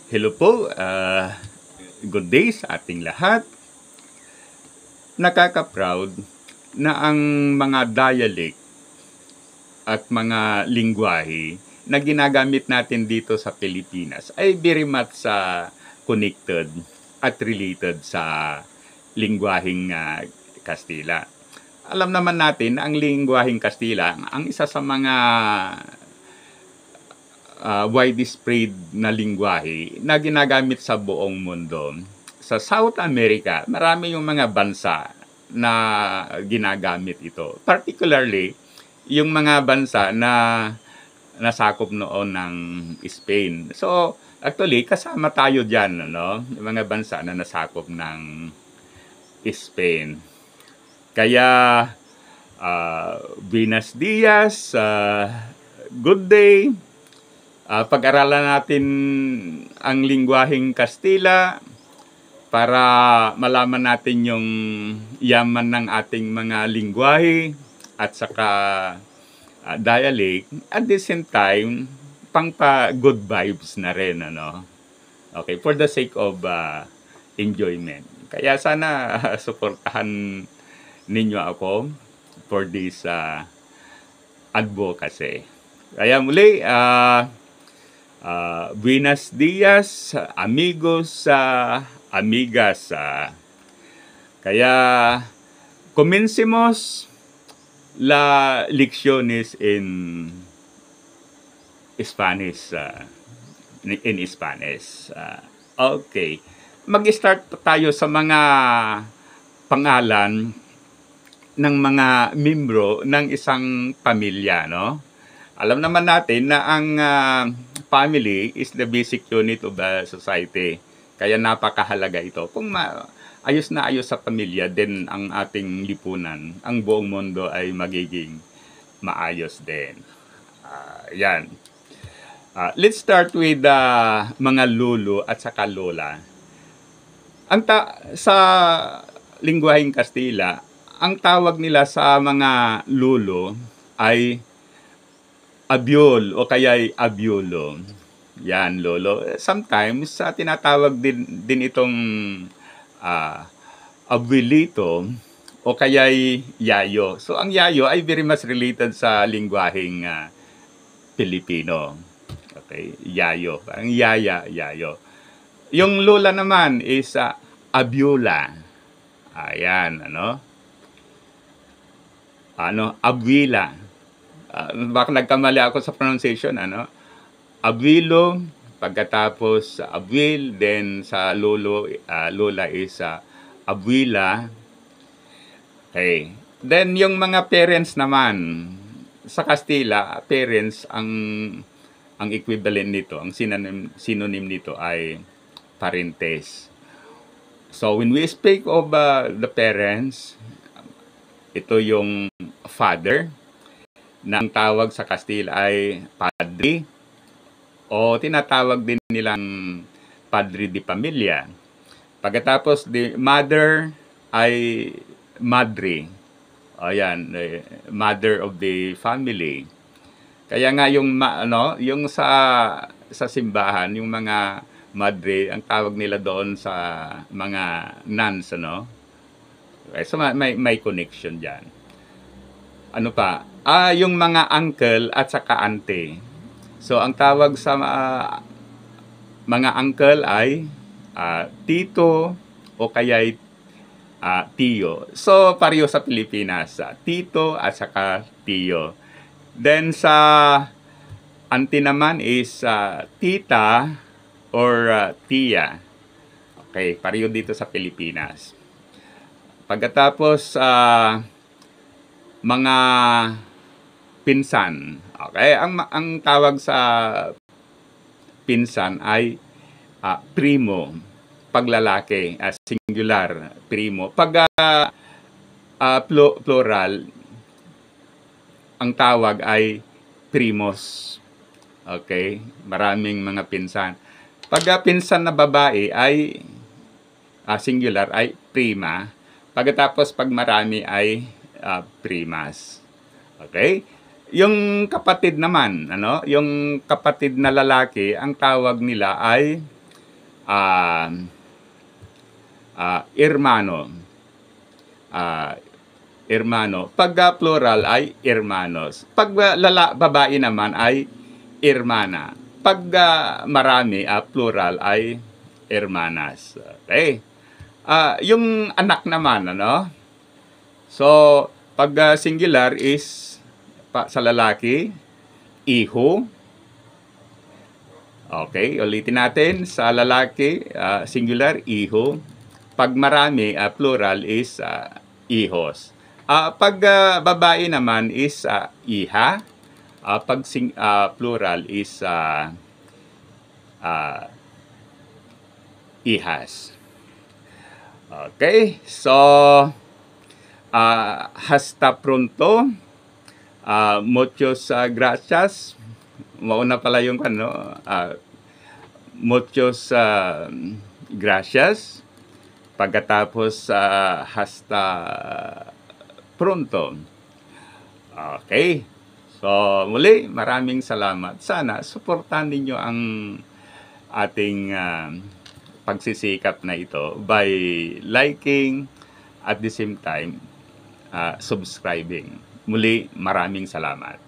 Hello po, good day sa ating lahat. Nakaka-proud na ang mga dialect at mga lingwahe na ginagamit natin dito sa Pilipinas ay very much connected at related sa lingwaheng Kastila. Alam naman natin na ang lingwaheng Kastila, ang isa sa mga widespread na lingwahe na ginagamit sa buong mundo. Sa South America, marami yung mga bansa na ginagamit ito. Particularly, yung mga bansa na nasakop noon ng Spain. So, actually, kasama tayo dyan, no? Yung mga bansa na nasakop ng Spain. Kaya, buenos dias, good day. Pag-aralan natin ang lingwaheng Kastila para malaman natin yung yaman ng ating mga lingwahe at saka dialect. At the same time, good vibes na rin, ano? Okay, for the sake of enjoyment. Kaya sana suportahan ninyo ako for this advocacy. Kaya muli, buenos dias, amigos, amigas. Kaya, comencemos la lecciones in Spanish. In Spanish. Okay. Mag-start tayo sa mga pangalan ng mga membro ng isang pamilya, no? Alam naman natin na ang family is the basic unit of the society. Kaya napakahalaga ito. Kung ayos na ayos sa pamilya, then ang ating lipunan, ang buong mundo ay magiging maayos din. Yan. Let's start with mga lolo at saka lola. Sa lingwaheng Kastila, ang tawag nila sa mga lolo ay abiol o kaya abiolo. Yan, lolo. Sometimes, tinatawag din itong abuelito o kaya yayo. So, ang yayo ay very much related sa lingwaheng Pilipino. Okay, yayo. Parang yaya, yayo. Yung lola naman is abiola. Ayan, abuela. Baka nagkamali ako sa pronunciation, abuelo, pagkatapos abuel, then sa lola is abuela. Okay. Then yung mga parents naman, sa Kastila, parents, ang equivalent nito, ang synonym nito ay parentes. So when we speak of the parents, ito yung father, na ang tawag sa Kastila ay padre o tinatawag din nilang padre di pamilya. Pagkatapos the mother ay madre. Ayan, mother of the family. Kaya nga yung yung sa simbahan, yung mga madre, ang tawag nila doon sa mga nuns, Okay, so may connection diyan. Ano pa? Yung mga uncle at saka auntie. So, ang tawag sa mga uncle ay tito o kaya tiyo. So, pareho sa Pilipinas. Tito at saka tiyo. Then, sa auntie naman is tita or tiya. Okay, pareho dito sa Pilipinas. Pagkatapos, mga pinsan. Okay, ang tawag sa pinsan ay primo, paglalaki, singular, primo. Pag plural, ang tawag ay primos. Okay, maraming mga pinsan. Pag pinsan na babae ay singular ay prima. Pagkatapos pag marami ay primas. Okay? Yung kapatid naman, yung kapatid na lalaki, ang tawag nila ay ah, hermano. Hermano. Pag plural ay hermanos. Pag babae naman ay hermana. Pag marami, plural ay hermanas. Okay. Yung anak naman, ano? So, pag singular is sa lalaki, iho. Okay, ulitin natin. Sa lalaki, singular, iho. Pag marami, plural is ihos. Pag babae naman is iha. Pag plural is ihas. Okay, so hasta pronto. Muchos gracias. Mauna pala yung ano, muchos gracias. Pagkatapos hasta pronto. Okay. So, muli, maraming salamat. Sana, suportahan ninyo ang ating pagsisikap na ito by liking at the same time subscribing. Muli, maraming salamat.